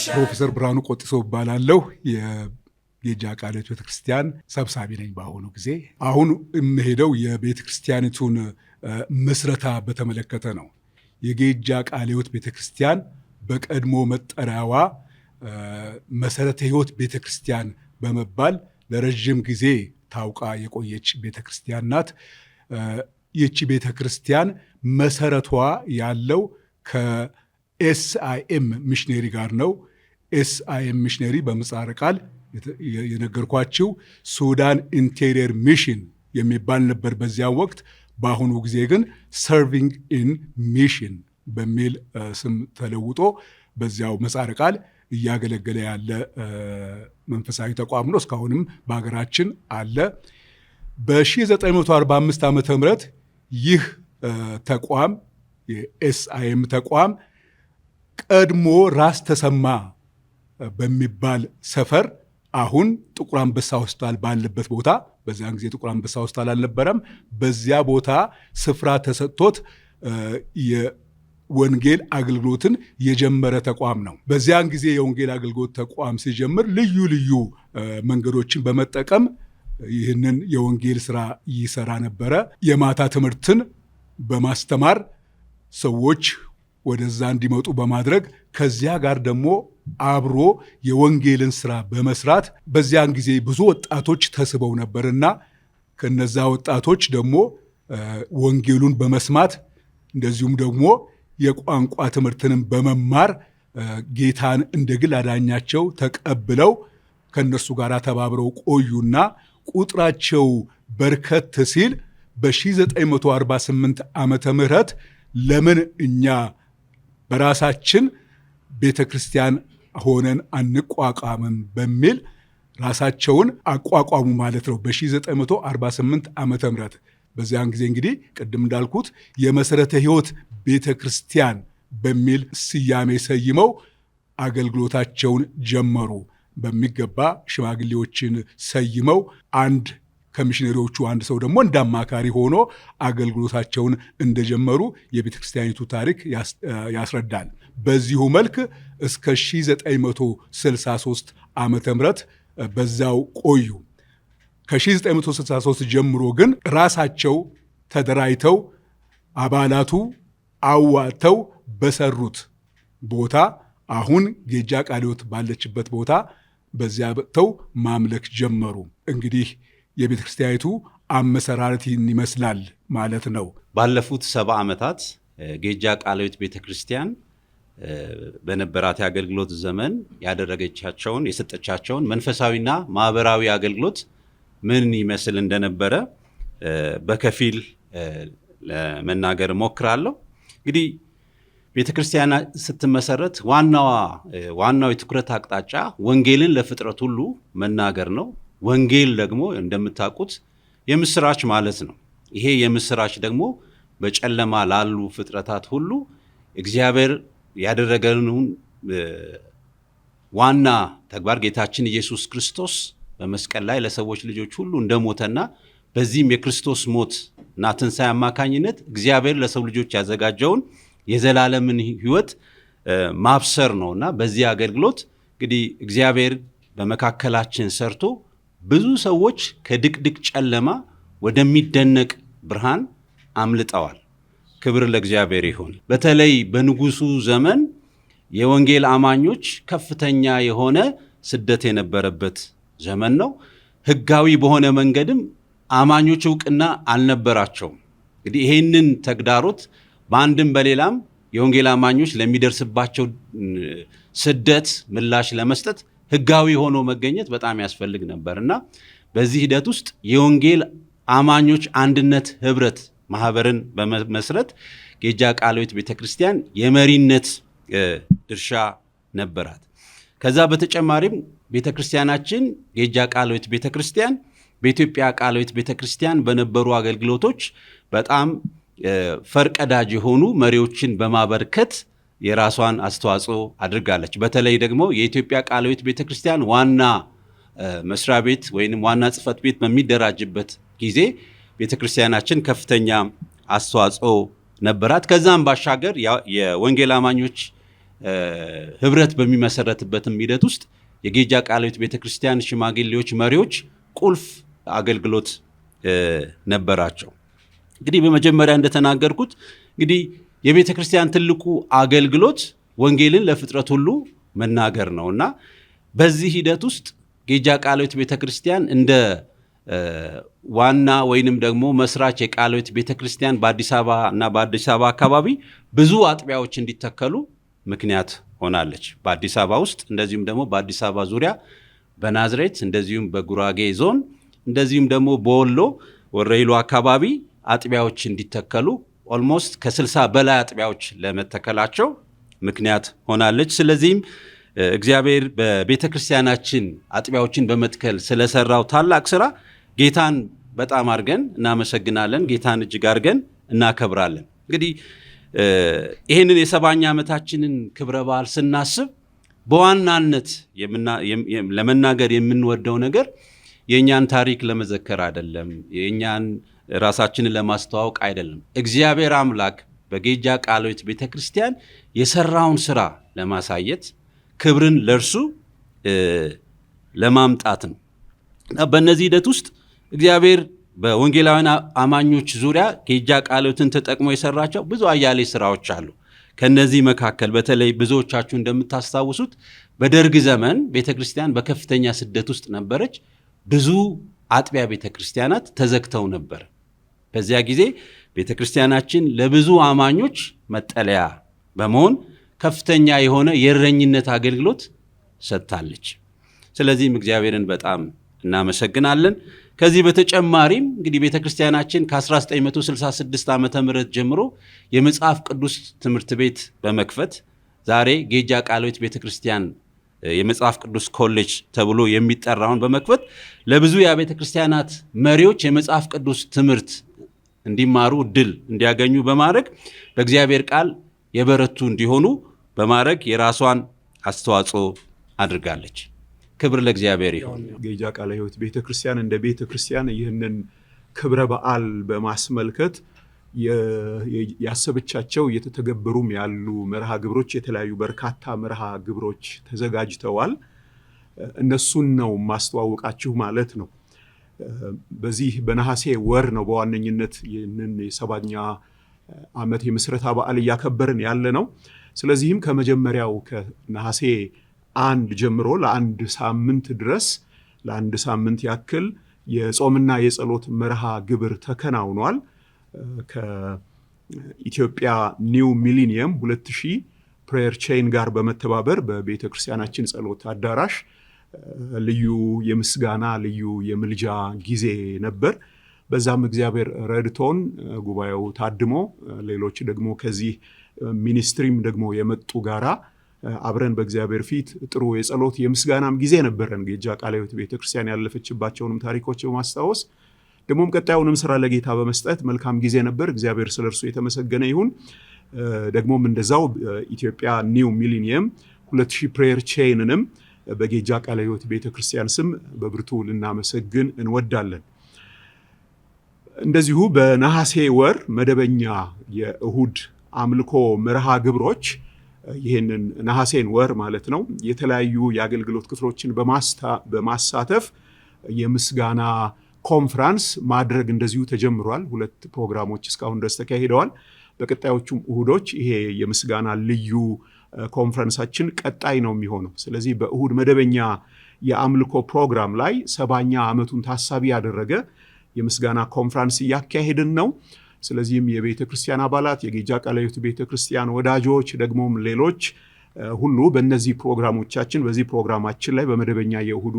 ፕሮፌሰር ብርሃኑ ቆጢሶ እባላለሁ። የጌጃ ቃለ ሕይወት ቤተክርስቲያን ሰብሳቢ ነኝ። በአሁኑ ጊዜ የምሄደው የቤተክርስቲያኒቱን ምስረታ በተመለከተ ነው። የጌጃ ቃለ ሕይወት ቤተክርስቲያን በቀድሞ መጠሪያዋ መሰረተ ሕይወት ቤተክርስቲያን በመባል ለረጅም ጊዜ ታውቃ የቆየች ቤተክርስቲያን ናት። ይቺ ቤተክርስቲያን መሰረቷ ያለው ከኤስአይኤም ሚሽነሪ ጋር ነው። ኤስአይኤም ሚሽነሪ በምህጻረ ቃል የነገርኳችሁ ሱዳን ኢንቴሪየር ሚሽን የሚባል ነበር በዚያ ወቅት። በአሁኑ ጊዜ ግን ሰርቪንግ ኢን ሚሽን በሚል ስም ተለውጦ በዚያው ምህጻረ ቃል እያገለገለ ያለ መንፈሳዊ ተቋም ነው። እስካሁንም በሀገራችን አለ። በ1945 ዓ ም ይህ ተቋም የኤስአይኤም ተቋም ቀድሞ ራስ ተሰማ በሚባል ሰፈር አሁን ጥቁር አንበሳ ሆስፒታል ባለበት ቦታ፣ በዚያን ጊዜ ጥቁር አንበሳ ሆስፒታል አልነበረም። በዚያ ቦታ ስፍራ ተሰጥቶት የወንጌል አገልግሎትን የጀመረ ተቋም ነው። በዚያን ጊዜ የወንጌል አገልግሎት ተቋም ሲጀምር ልዩ ልዩ መንገዶችን በመጠቀም ይህንን የወንጌል ስራ ይሰራ ነበረ። የማታ ትምህርትን በማስተማር ሰዎች ወደዛ እንዲመጡ በማድረግ ከዚያ ጋር ደግሞ አብሮ የወንጌልን ስራ በመስራት በዚያን ጊዜ ብዙ ወጣቶች ተስበው ነበርና ከነዛ ወጣቶች ደግሞ ወንጌሉን በመስማት እንደዚሁም ደግሞ የቋንቋ ትምህርትንም በመማር ጌታን እንደ ግል አዳኛቸው ተቀብለው ከነሱ ጋር ተባብረው ቆዩና ቁጥራቸው በርከት ሲል በ1948 ዓመተ ምህረት ለምን እኛ በራሳችን ቤተ ክርስቲያን ሆነን አንቋቋምም በሚል ራሳቸውን አቋቋሙ ማለት ነው። በ1948 ዓመተ ምህረት በዚያን ጊዜ እንግዲህ ቅድም እንዳልኩት የመሰረተ ሕይወት ቤተ ክርስቲያን በሚል ስያሜ ሰይመው አገልግሎታቸውን ጀመሩ። በሚገባ ሽማግሌዎችን ሰይመው ከሚሽነሪዎቹ አንድ ሰው ደግሞ እንዳማካሪ ሆኖ አገልግሎታቸውን እንደጀመሩ የቤተ ክርስቲያኒቱ ታሪክ ያስረዳል። በዚሁ መልክ እስከ 1963 ዓመተ ምህረት በዛው ቆዩ። ከ1963 ጀምሮ ግን ራሳቸው ተደራጅተው አባላቱ አዋተው በሰሩት ቦታ አሁን ጌጃ ቃለ ሕይወት ባለችበት ቦታ በዚያ በተው ማምለክ ጀመሩ። እንግዲህ የቤተ ክርስቲያኒቱ አመሰራረት ይመስላል ማለት ነው። ባለፉት 70 ዓመታት ጌጃ ቃለ ሕይወት ቤተ ክርስቲያን በነበራት የአገልግሎት ዘመን ያደረገቻቸውን የሰጠቻቸውን መንፈሳዊና ማህበራዊ አገልግሎት ምን ይመስል እንደነበረ በከፊል ለመናገር እሞክራለሁ። እንግዲህ ቤተ ክርስቲያን ስትመሰረት ዋናው የትኩረት አቅጣጫ ወንጌልን ለፍጥረት ሁሉ መናገር ነው። ወንጌል ደግሞ እንደምታውቁት የምስራች ማለት ነው። ይሄ የምስራች ደግሞ በጨለማ ላሉ ፍጥረታት ሁሉ እግዚአብሔር ያደረገውን ዋና ተግባር ጌታችን ኢየሱስ ክርስቶስ በመስቀል ላይ ለሰዎች ልጆች ሁሉ እንደሞተና በዚህም የክርስቶስ ሞት እና ትንሣኤ አማካኝነት እግዚአብሔር ለሰው ልጆች ያዘጋጀውን የዘላለምን ሕይወት ማብሰር ነውና በዚህ አገልግሎት እንግዲህ እግዚአብሔር በመካከላችን ሰርቶ ብዙ ሰዎች ከድቅድቅ ጨለማ ወደሚደነቅ ብርሃን አምልጠዋል። ክብር ለእግዚአብሔር ይሁን። በተለይ በንጉሱ ዘመን የወንጌል አማኞች ከፍተኛ የሆነ ስደት የነበረበት ዘመን ነው። ሕጋዊ በሆነ መንገድም አማኞች ዕውቅና አልነበራቸውም። እንግዲህ ይሄንን ተግዳሮት በአንድም በሌላም የወንጌል አማኞች ለሚደርስባቸው ስደት ምላሽ ለመስጠት ሕጋዊ ሆኖ መገኘት በጣም ያስፈልግ ነበርና በዚህ ሂደት ውስጥ የወንጌል አማኞች አንድነት ህብረት ማህበርን በመመስረት ጌጃ ቃለ ሕይወት ቤተክርስቲያን የመሪነት ድርሻ ነበራት። ከዛ በተጨማሪም ቤተክርስቲያናችን ጌጃ ቃለ ሕይወት ቤተክርስቲያን በኢትዮጵያ ቃለ ሕይወት ቤተክርስቲያን በነበሩ አገልግሎቶች በጣም ፈርቀዳጅ የሆኑ መሪዎችን በማበርከት የራሷን አስተዋጽኦ አድርጋለች። በተለይ ደግሞ የኢትዮጵያ ቃለ ሕይወት ቤተክርስቲያን ዋና መስሪያ ቤት ወይንም ዋና ጽሕፈት ቤት በሚደራጅበት ጊዜ ቤተክርስቲያናችን ከፍተኛ አስተዋጽኦ ነበራት። ከዛም ባሻገር የወንጌል አማኞች ህብረት በሚመሰረትበትም ሂደት ውስጥ የጌጃ ቃለ ሕይወት ቤተክርስቲያን ሽማግሌዎች፣ መሪዎች ቁልፍ አገልግሎት ነበራቸው። እንግዲህ በመጀመሪያ እንደተናገርኩት እንግዲህ የቤተ ክርስቲያን ትልቁ አገልግሎት ወንጌልን ለፍጥረት ሁሉ መናገር ነውና በዚህ ሂደት ውስጥ ጌጃ ቃለ ሕይወት ቤተ ክርስቲያን እንደ ዋና ወይንም ደግሞ መስራች የቃለ ሕይወት ቤተ ክርስቲያን በአዲስ አበባ እና በአዲስ አበባ አካባቢ ብዙ አጥቢያዎች እንዲተከሉ ምክንያት ሆናለች። በአዲስ አበባ ውስጥ እንደዚሁም ደግሞ በአዲስ አበባ ዙሪያ በናዝሬት እንደዚሁም በጉራጌ ዞን እንደዚሁም ደግሞ በወሎ ወረኢሉ አካባቢ አጥቢያዎች እንዲተከሉ ኦልሞስት ከ60 በላይ አጥቢያዎች ለመተከላቸው ምክንያት ሆናለች። ስለዚህም እግዚአብሔር በቤተ ክርስቲያናችን አጥቢያዎችን በመትከል ስለሰራው ታላቅ ስራ ጌታን በጣም አድርገን እናመሰግናለን። ጌታን እጅግ አድርገን እናከብራለን። እንግዲህ ይህንን የ70ኛ ዓመታችንን ክብረ በዓል ስናስብ በዋናነት ለመናገር የምንወደው ነገር የእኛን ታሪክ ለመዘከር አይደለም፣ የእኛን ራሳችንን ለማስተዋወቅ አይደለም። እግዚአብሔር አምላክ በጌጃ ቃለ ሕይወት ቤተ ክርስቲያን የሰራውን ስራ ለማሳየት ክብርን ለእርሱ ለማምጣት ነው። በእነዚህ ሂደት ውስጥ እግዚአብሔር በወንጌላውያን አማኞች ዙሪያ ጌጃ ቃለ ሕይወትን ተጠቅሞ የሰራቸው ብዙ አያሌ ስራዎች አሉ። ከነዚህ መካከል በተለይ ብዙዎቻችሁ እንደምታስታውሱት በደርግ ዘመን ቤተ ክርስቲያን በከፍተኛ ስደት ውስጥ ነበረች። ብዙ አጥቢያ ቤተ ክርስቲያናት ተዘግተው ነበር። በዚያ ጊዜ ቤተ ክርስቲያናችን ለብዙ አማኞች መጠለያ በመሆን ከፍተኛ የሆነ የእረኝነት አገልግሎት ሰጥታለች። ስለዚህም እግዚአብሔርን በጣም እናመሰግናለን። ከዚህ በተጨማሪም እንግዲህ ቤተ ክርስቲያናችን ከ1966 ዓ.ም ጀምሮ የመጽሐፍ ቅዱስ ትምህርት ቤት በመክፈት ዛሬ ጌጃ ቃለ ሕይወት ቤተ ክርስቲያን የመጽሐፍ ቅዱስ ኮሌጅ ተብሎ የሚጠራውን በመክፈት ለብዙ የቤተ ክርስቲያናት መሪዎች የመጽሐፍ ቅዱስ ትምህርት እንዲማሩ እድል እንዲያገኙ በማድረግ በእግዚአብሔር ቃል የበረቱ እንዲሆኑ በማድረግ የራሷን አስተዋጽኦ አድርጋለች። ክብር ለእግዚአብሔር ይሁን። ጌጃ ቃለ ሕይወት ቤተ ክርስቲያን እንደ ቤተ ክርስቲያን ይህንን ክብረ በዓል በማስመልከት ያሰበቻቸው እየተተገበሩም ያሉ መርሃ ግብሮች የተለያዩ በርካታ መርሃ ግብሮች ተዘጋጅተዋል። እነሱን ነው ማስተዋወቃችሁ ማለት ነው። በዚህ በነሐሴ ወር ነው በዋነኝነት ይህንን የ70ኛ ዓመት የምስረታ በዓል እያከበርን ያለ ነው። ስለዚህም ከመጀመሪያው ከነሐሴ 1 ጀምሮ ለአንድ ሳምንት ድረስ ለአንድ ሳምንት ያክል የጾምና የጸሎት መርሃ ግብር ተከናውኗል። ከኢትዮጵያ ኒው ሚሊኒየም 2000 ፕሬየር ቼን ጋር በመተባበር በቤተ ክርስቲያናችን ጸሎት አዳራሽ ልዩ የምስጋና ልዩ የምልጃ ጊዜ ነበር። በዛም እግዚአብሔር ረድቶን ጉባኤው ታድሞ ሌሎች ደግሞ ከዚህ ሚኒስትሪም ደግሞ የመጡ ጋራ አብረን በእግዚአብሔር ፊት ጥሩ የጸሎት የምስጋናም ጊዜ ነበረን። ጌጃ ቃለ ሕይወት ቤተክርስቲያን ያለፈችባቸውንም ታሪኮች በማስታወስ ደግሞም ቀጣዩንም ስራ ለጌታ በመስጠት መልካም ጊዜ ነበር። እግዚአብሔር ስለ እርሱ የተመሰገነ ይሁን። ደግሞም እንደዛው ኢትዮጵያ ኒው ሚሊኒየም 2000 ፕሬየር ቼንንም በጌጃ ቃለ ሕይወት ቤተክርስቲያን ስም በብርቱ ልናመሰግን እንወዳለን። እንደዚሁ በነሐሴ ወር መደበኛ የእሁድ አምልኮ መርሃ ግብሮች ይህንን ነሐሴን ወር ማለት ነው የተለያዩ የአገልግሎት ክፍሎችን በማሳተፍ የምስጋና ኮንፈረንስ ማድረግ እንደዚሁ ተጀምሯል። 2 ፕሮግራሞች እስካሁን ድረስ ተካሂደዋል። በቀጣዮቹም እሁዶች ይሄ የምስጋና ልዩ ኮንፈረንሳችን ቀጣይ ነው የሚሆነው። ስለዚህ በእሁድ መደበኛ የአምልኮ ፕሮግራም ላይ 70ኛ ዓመቱን ታሳቢ ያደረገ የምስጋና ኮንፈረንስ እያካሄድን ነው። ስለዚህም የቤተ ክርስቲያን አባላት፣ የጌጃ ቃለ ሕይወት ቤተ ክርስቲያን ወዳጆች፣ ደግሞም ሌሎች ሁሉ በእነዚህ ፕሮግራሞቻችን በዚህ ፕሮግራማችን ላይ በመደበኛ የእሁዱ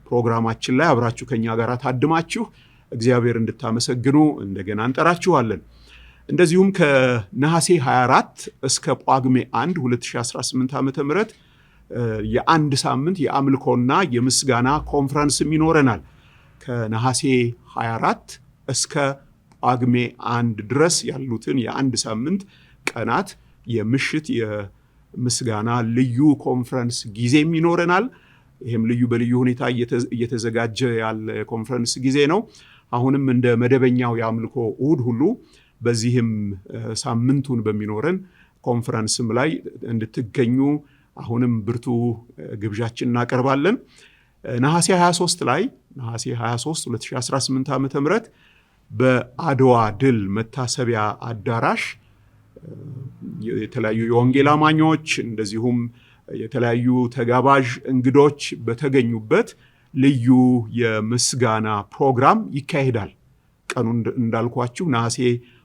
ፕሮግራማችን ላይ አብራችሁ ከኛ ጋር ታድማችሁ እግዚአብሔር እንድታመሰግኑ እንደገና እንጠራችኋለን። እንደዚሁም ከነሐሴ 24 እስከ ጳጉሜ 1 2018 ዓ.ም የአንድ ሳምንት የአምልኮና የምስጋና ኮንፈረንስም ይኖረናል። ከነሐሴ 24 እስከ ጳጉሜ 1 ድረስ ያሉትን የአንድ ሳምንት ቀናት የምሽት የምስጋና ልዩ ኮንፈረንስ ጊዜም ይኖረናል። ይህም ልዩ በልዩ ሁኔታ እየተዘጋጀ ያለ ኮንፈረንስ ጊዜ ነው። አሁንም እንደ መደበኛው የአምልኮ እሁድ ሁሉ በዚህም ሳምንቱን በሚኖረን ኮንፈረንስም ላይ እንድትገኙ አሁንም ብርቱ ግብዣችን እናቀርባለን። ነሐሴ 23 ላይ ነሐሴ 23 2018 ዓ.ም በአድዋ ድል መታሰቢያ አዳራሽ የተለያዩ የወንጌል አማኞች እንደዚሁም የተለያዩ ተጋባዥ እንግዶች በተገኙበት ልዩ የምስጋና ፕሮግራም ይካሄዳል። ቀኑ እንዳልኳችሁ ነሐሴ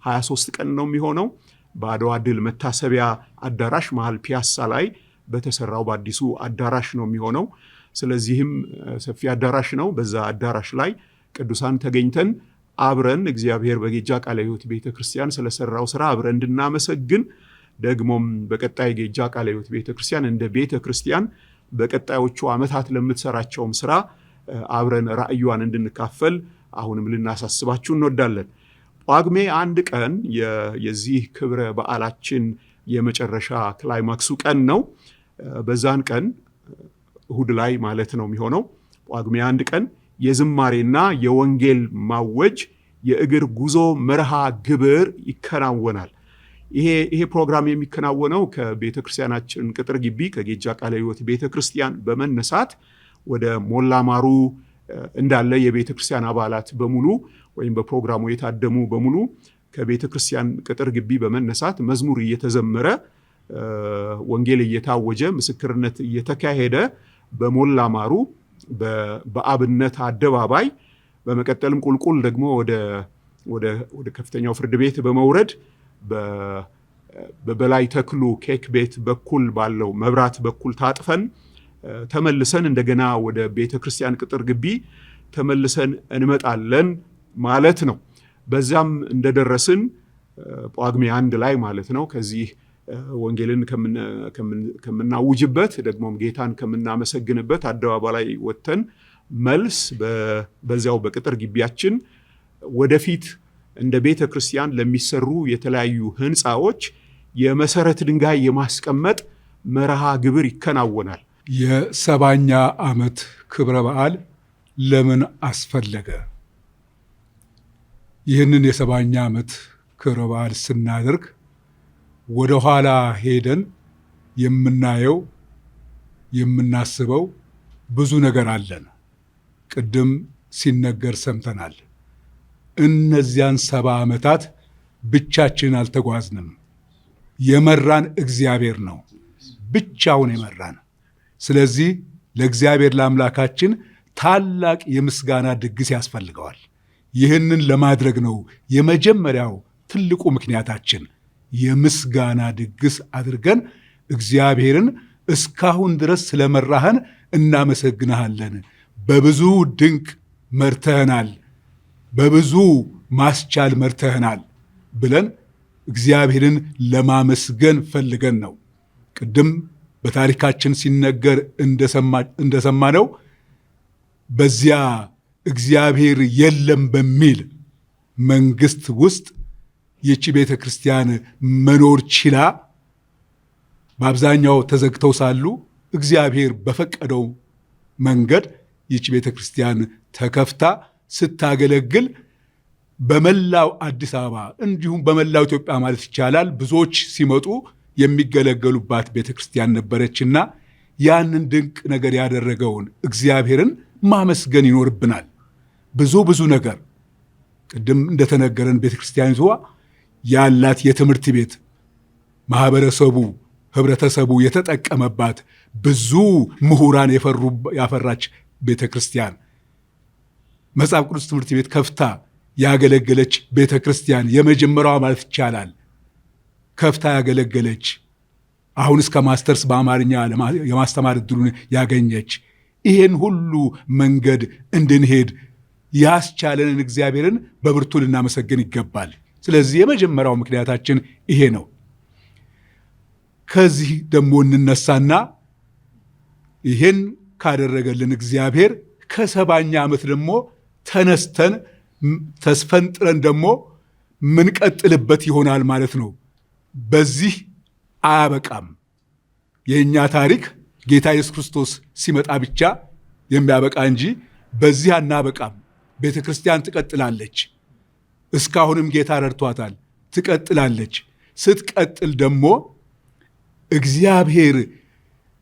23 ቀን ነው የሚሆነው። በአድዋ ድል መታሰቢያ አዳራሽ መሃል ፒያሳ ላይ በተሰራው በአዲሱ አዳራሽ ነው የሚሆነው። ስለዚህም ሰፊ አዳራሽ ነው። በዛ አዳራሽ ላይ ቅዱሳን ተገኝተን አብረን እግዚአብሔር በጌጃ ቃለ ሕይወት ቤተክርስቲያን ስለሰራው ስራ አብረን እንድናመሰግን ደግሞም በቀጣይ ጌጃ ቃለ ሕይወት ቤተክርስቲያን እንደ ቤተክርስቲያን በቀጣዮቹ ዓመታት ለምትሰራቸውም ስራ አብረን ራእዩን እንድንካፈል አሁንም ልናሳስባችሁ እንወዳለን። ጳጉሜ 1 ቀን የዚህ ክብረ በዓላችን የመጨረሻ ክላይማክሱ ቀን ነው። በዛን ቀን እሁድ ላይ ማለት ነው የሚሆነው። ጳጉሜ 1 ቀን የዝማሬና የወንጌል ማወጅ የእግር ጉዞ መርሃ ግብር ይከናወናል። ይሄ ፕሮግራም የሚከናወነው ከቤተክርስቲያናችን ቅጥር ግቢ ከጌጃ ቃለ ሕይወት ቤተክርስቲያን በመነሳት ወደ ሞላ ማሩ እንዳለ የቤተክርስቲያን አባላት በሙሉ ወይም በፕሮግራሙ የታደሙ በሙሉ ከቤተክርስቲያን ቅጥር ግቢ በመነሳት መዝሙር እየተዘመረ ወንጌል እየታወጀ ምስክርነት እየተካሄደ በሞላ ማሩ በአብነት አደባባይ በመቀጠልም ቁልቁል ደግሞ ወደ ከፍተኛው ፍርድ ቤት በመውረድ በበላይ ተክሉ ኬክ ቤት በኩል ባለው መብራት በኩል ታጥፈን ተመልሰን እንደገና ወደ ቤተክርስቲያን ቅጥር ግቢ ተመልሰን እንመጣለን ማለት ነው። በዛም እንደደረስን ጳጉሜ 1 ላይ ማለት ነው ከዚህ ወንጌልን ከምናውጅበት ደግሞም ጌታን ከምናመሰግንበት አደባባይ ላይ ወጥተን መልስ በዚያው በቅጥር ግቢያችን ወደፊት እንደ ቤተ ክርስቲያን ለሚሰሩ የተለያዩ ህንፃዎች የመሰረት ድንጋይ የማስቀመጥ መርሃ ግብር ይከናወናል። የ70ኛ ዓመት ክብረ በዓል ለምን አስፈለገ? ይህንን የ70ኛ ዓመት ክብረ በዓል ስናደርግ ወደ ኋላ ሄደን የምናየው የምናስበው ብዙ ነገር አለን። ቅድም ሲነገር ሰምተናል። እነዚያን 70 ዓመታት ብቻችን አልተጓዝንም። የመራን እግዚአብሔር ነው፣ ብቻውን የመራን። ስለዚህ ለእግዚአብሔር ለአምላካችን ታላቅ የምስጋና ድግስ ያስፈልገዋል። ይህንን ለማድረግ ነው የመጀመሪያው ትልቁ ምክንያታችን። የምስጋና ድግስ አድርገን እግዚአብሔርን እስካሁን ድረስ ስለመራህን እናመሰግንሃለን፣ በብዙ ድንቅ መርተህናል፣ በብዙ ማስቻል መርተህናል ብለን እግዚአብሔርን ለማመስገን ፈልገን ነው። ቅድም በታሪካችን ሲነገር እንደሰማነው በዚያ እግዚአብሔር የለም በሚል መንግስት ውስጥ ይህች ቤተ ክርስቲያን መኖር ችላ በአብዛኛው ተዘግተው ሳሉ እግዚአብሔር በፈቀደው መንገድ ይህች ቤተ ክርስቲያን ተከፍታ ስታገለግል በመላው አዲስ አበባ እንዲሁም በመላው ኢትዮጵያ ማለት ይቻላል ብዙዎች ሲመጡ የሚገለገሉባት ቤተ ክርስቲያን ነበረችና ያንን ድንቅ ነገር ያደረገውን እግዚአብሔርን ማመስገን ይኖርብናል። ብዙ ነገር ቅድም እንደተነገረን ቤተ ክርስቲያኒቷ ያላት የትምህርት ቤት ማህበረሰቡ ህብረተሰቡ የተጠቀመባት ብዙ ምሁራን ያፈራች ቤተ ክርስቲያን፣ መጽሐፍ ቅዱስ ትምህርት ቤት ከፍታ ያገለገለች ቤተ ክርስቲያን የመጀመሪያዋ ማለት ይቻላል። ከፍታ ያገለገለች አሁን እስከ ማስተርስ በአማርኛ የማስተማር ዕድሉን ያገኘች፣ ይሄን ሁሉ መንገድ እንድንሄድ ያስቻለንን እግዚአብሔርን በብርቱ ልናመሰግን ይገባል። ስለዚህ የመጀመሪያው ምክንያታችን ይሄ ነው። ከዚህ ደግሞ እንነሳና ይሄን ካደረገልን እግዚአብሔር ከ70ኛ ዓመት ደግሞ ተነስተን ተስፈንጥረን ደግሞ ምንቀጥልበት ይሆናል ማለት ነው። በዚህ አያበቃም። የእኛ ታሪክ ጌታ ኢየሱስ ክርስቶስ ሲመጣ ብቻ የሚያበቃ እንጂ በዚህ አናበቃም። ቤተ ክርስቲያን ትቀጥላለች። እስካሁንም ጌታ ረድቷታል፣ ትቀጥላለች። ስትቀጥል ደግሞ እግዚአብሔር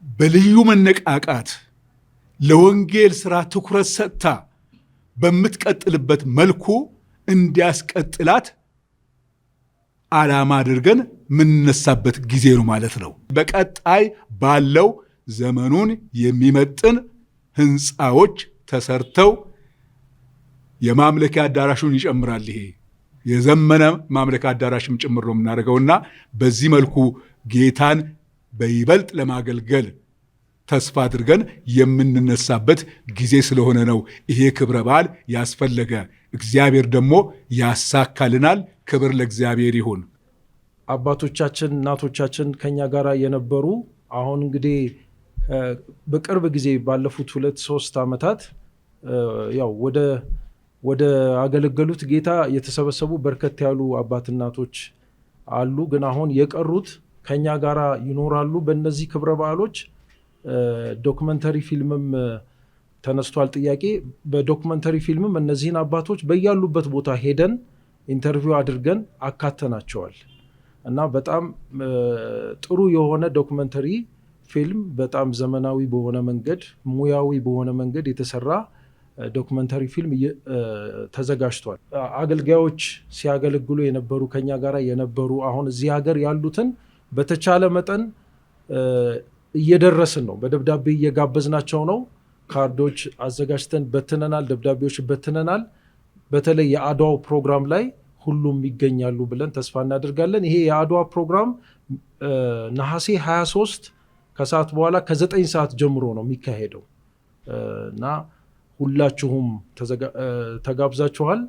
በልዩ መነቃቃት ለወንጌል ሥራ ትኩረት ሰጥታ በምትቀጥልበት መልኩ እንዲያስቀጥላት ዓላማ አድርገን የምንነሳበት ጊዜ ነው ማለት ነው። በቀጣይ ባለው ዘመኑን የሚመጥን ሕንፃዎች ተሰርተው የማምለኪያ አዳራሹን ይጨምራል። ይሄ የዘመነ ማምለኪያ አዳራሽም ጭምር ነው የምናደርገውና በዚህ መልኩ ጌታን በይበልጥ ለማገልገል ተስፋ አድርገን የምንነሳበት ጊዜ ስለሆነ ነው ይሄ ክብረ በዓል ያስፈለገ። እግዚአብሔር ደግሞ ያሳካልናል። ክብር ለእግዚአብሔር ይሁን። አባቶቻችን እናቶቻችን ከኛ ጋር የነበሩ አሁን እንግዲህ በቅርብ ጊዜ ባለፉት 2-3 ዓመታት ያው ወደ አገለገሉት ጌታ የተሰበሰቡ በርከት ያሉ አባት እናቶች አሉ። ግን አሁን የቀሩት ከኛ ጋር ይኖራሉ። በእነዚህ ክብረ በዓሎች ዶክመንተሪ ፊልምም ተነስቷል ጥያቄ። በዶክመንተሪ ፊልምም እነዚህን አባቶች በያሉበት ቦታ ሄደን ኢንተርቪው አድርገን አካተናቸዋል እና በጣም ጥሩ የሆነ ዶክመንተሪ ፊልም፣ በጣም ዘመናዊ በሆነ መንገድ ሙያዊ በሆነ መንገድ የተሰራ ዶክመንተሪ ፊልም ተዘጋጅቷል። አገልጋዮች ሲያገለግሉ የነበሩ ከኛ ጋር የነበሩ አሁን እዚህ ሀገር ያሉትን በተቻለ መጠን እየደረስን ነው። በደብዳቤ እየጋበዝናቸው ነው። ካርዶች አዘጋጅተን በትነናል። ደብዳቤዎች በትነናል። በተለይ የአድዋው ፕሮግራም ላይ ሁሉም ይገኛሉ ብለን ተስፋ እናደርጋለን። ይሄ የአድዋ ፕሮግራም ነሐሴ 23 ከሰዓት በኋላ ከ9 ሰዓት ጀምሮ ነው የሚካሄደው እና ሁላችሁም ተጋብዛችኋል።